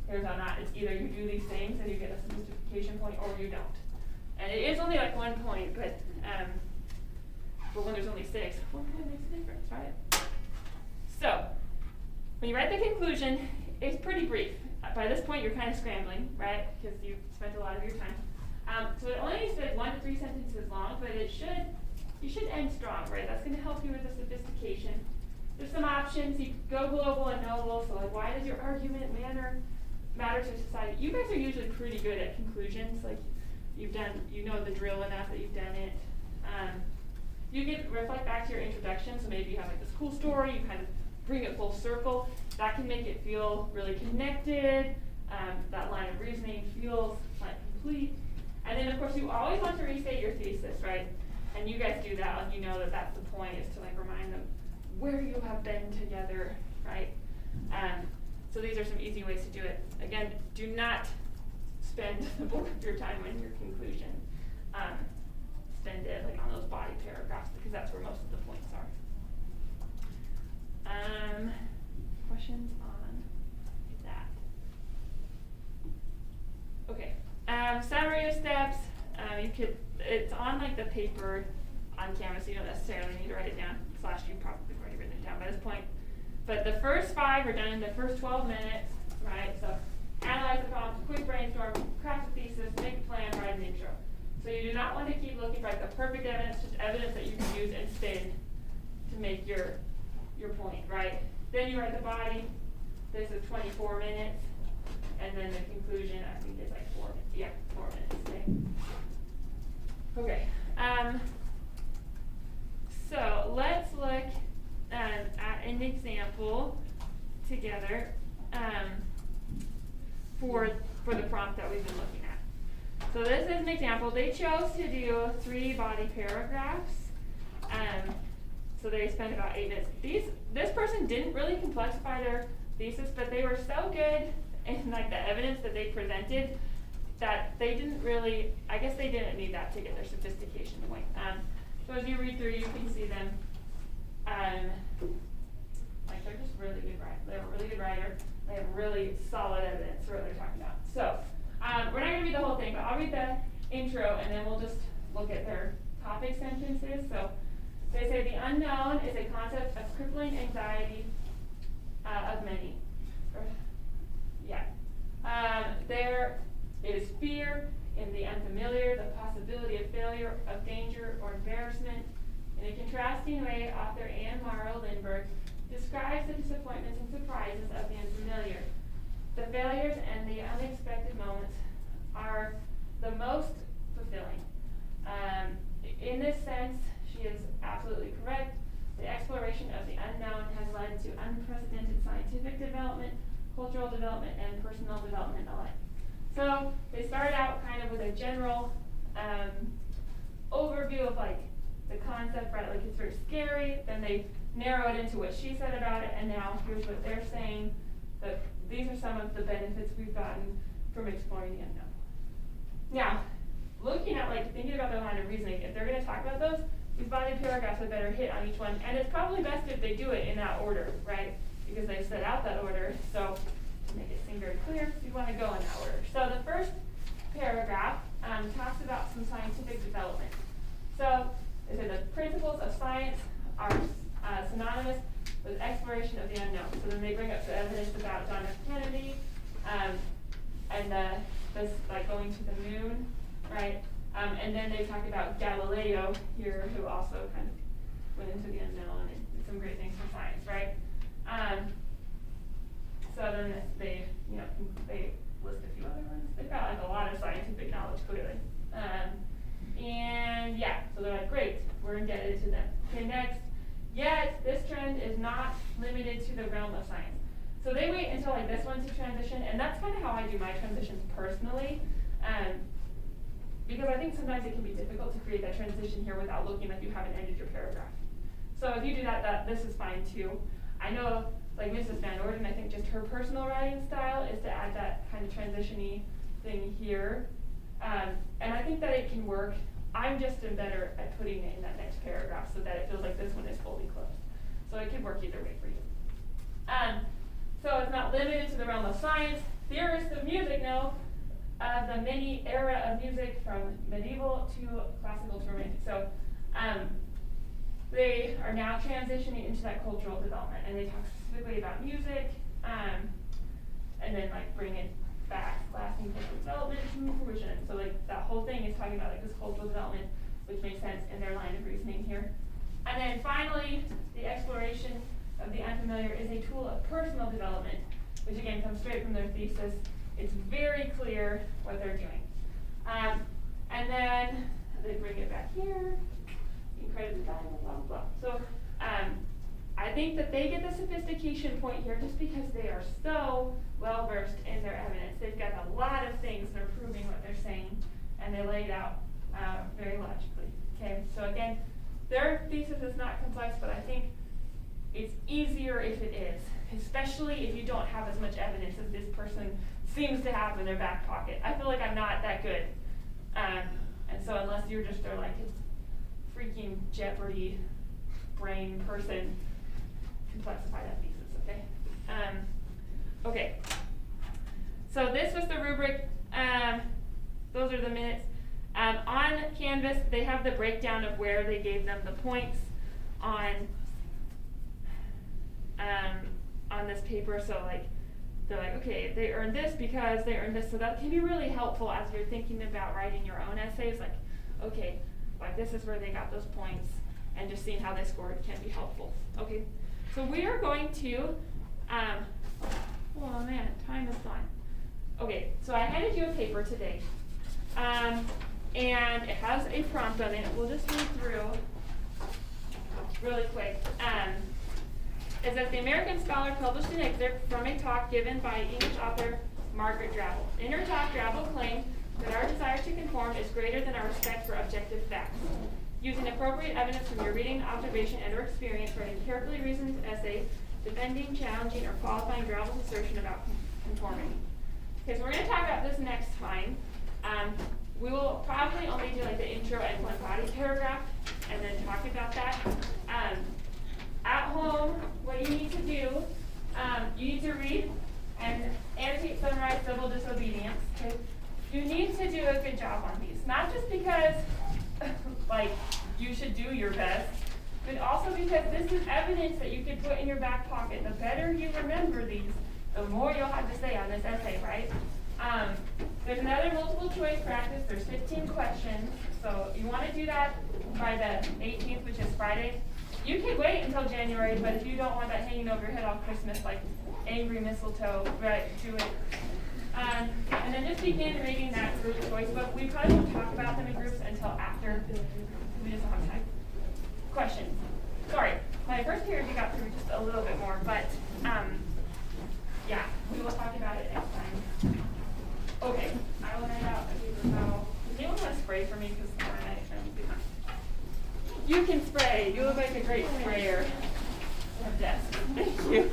here's how not. It's either you do these things and you get a sophistication point, or you don't. And it is only like 1 point, but when there's only 6, 1 point makes a difference, right? So when you write the conclusion, it's pretty brief. By this point, you're kind of scrambling, right? Because you've spent a lot of your time. So it only needs to be 1 to 3 sentences long, but you should end strong, right? That's going to help you with the sophistication. There's some options. You go global and knowable. So like, why does your argument matter to society? You guys are usually pretty good at conclusions. Like, you know the drill enough that you've done it. You can reflect back to your introduction. So maybe you have like this cool story. You kind of bring it full circle. That can make it feel really connected. That line of reasoning feels like complete. And then of course you always want to restate your thesis, right? And you guys do that, and you know that that's the point, is to like remind them where you have been together, right? So these are some easy ways to do it. Again, do not spend the bulk of your time on your conclusion. Spend it like on those body paragraphs because that's where most of the points are. Questions on that? Okay. Summary of steps. It's on like the paper on camera, so you don't necessarily need to write it down. / you've probably already written it down by this point. But the first 5 are done in the first 12 minutes, right? So analyze the prompt, quick brainstorm, craft a thesis, make a plan, write an intro. So you do not want to keep looking for like the perfect evidence, just evidence that you can use and spin to make your point, right? Then you write the body. This is 24 minutes. And then the conclusion, I think, is like 4 minutes. Yeah, 4 minutes. Okay. So let's look at an example together for the prompt that we've been looking at. So this is an example. They chose to do 3 body paragraphs. So they spent about 8 minutes. This person didn't really complexify their thesis, but they were so good in like the evidence that they presented that they didn't really, I guess they didn't need that to get their sophistication point. So as you read through, you can see them, like they're just really good writers. They have a really good writer. They have really solid evidence for what they're talking about. So we're not gonna read the whole thing, but I'll read the intro and then we'll just look at their topic sentences. So they say the unknown is a concept of crippling anxiety of many. There is fear in the unfamiliar, the possibility of failure, of danger, or embarrassment. In a contrasting way, author Anne Morrow Lindbergh describes the disappointments and surprises of the unfamiliar. The failures and the unexpected moments are the most fulfilling. In this sense, she is absolutely correct. The exploration of the unknown has led to unprecedented scientific development, cultural development, and personal development alike. So they started out kind of with a general overview of like the concept, right? Like it's very scary. Then they narrow it into what she said about it, and now here's what they're saying. That these are some of the benefits we've gotten from exploring the unknown. Now, looking at like thinking about their line of reasoning, if they're going to talk about those, these body paragraphs had better hit on each one, and it's probably best if they do it in that order, right? Because they set out that order. So to make it seem very clear, you want to go in that order. So the first paragraph talks about some scientific development. So they say the principles of science are synonymous with exploration of the unknown. So then they bring up the evidence about John F. Kennedy and this like going to the moon, right? And then they talk about Galileo here, who also kind of went into the unknown and did some great things for science, right? So then they list a few other ones. They've got like a lot of scientific knowledge, clearly. And yeah, so they're like, great, we're indebted to them. Okay, next. Yet, this trend is not limited to the realm of science. So they wait until like this one to transition, and that's kind of how I do my transitions personally. Because I think sometimes it can be difficult to create that transition here without looking like you haven't ended your paragraph. So if you do that, this is fine too. I know, like Mrs. Van Orden, I think just her personal writing style is to add that kind of transition-y thing here. And I think that it can work. I'm just better at putting it in that next paragraph so that it feels like this one is fully closed. So it could work either way for you. So it's not limited to the realm of science. Theorists of music know of the many era of music from medieval to classical to romantic. So they are now transitioning into that cultural development, and they talk specifically about music, and then like bring it back, lasting cultural development to fruition. So like that whole thing is talking about like this cultural development, which makes sense in their line of reasoning here. And then finally, the exploration of the unfamiliar is a tool of personal development, which again comes straight from their thesis. It's very clear what they're doing. And then they bring it back here. You can credit the Bible, blah, blah, blah. So I think that they get the sophistication point here just because they are so well versed in their evidence. They've got a lot of things that are proving what they're saying, and they lay it out very logically. Okay, so again, their thesis is not complex, but I think it's easier if it is, especially if you don't have as much evidence as this person seems to have in their back pocket. I feel like I'm not that good. And so unless you're just like a freaking Jeopardy brain person, complexify that thesis, okay? Okay. So this was the rubric. Those are the minutes. On Canvas, they have the breakdown of where they gave them the points on this paper. So like, they're like, okay, they earned this because they earned this. So that can be really helpful as you're thinking about writing your own essays. Like, okay, like this is where they got those points, and just seeing how they scored can be helpful. Okay, so we are going to, oh man, time is gone. Okay, so I handed you a paper today, and it has a prompt on it. We'll just read through really quick. It says, the American Scholar published an excerpt from a talk given by English author Margaret Drabble. In her talk, Drabble claimed that our desire to conform is greater than our respect for objective facts. Using appropriate evidence from your reading, observation, and or experience, write a carefully reasoned essay defending, challenging, or qualifying Drabble's assertion about conformity. Okay, so we're going to talk about this next time. We will probably only do like the intro and one body paragraph and then talk about that. At home, what you need to do, you need to read and annotate, summarize civil disobedience. Okay? You need to do a good job on these, not just because like you should do your best, but also because this is evidence that you can put in your back pocket. The better you remember these, the more you'll have to say on this essay, right? There's another multiple choice practice. There's 15 questions. So you want to do that by the 18th, which is Friday. You can wait until January, but if you don't want that hanging over your head all Christmas, like angry mistletoe, right, do it. And then just begin reading that group choice book. We probably won't talk about them in groups until after. We just don't have time. Questions? Sorry, my first period we got through just a little bit more, but yeah, we will talk about it next time. Okay, I will write out a paper towel. Does anyone want to spray for me? Because tomorrow night I'm gonna be fine. You can spray. You look like a great sprayer of death. Thank you.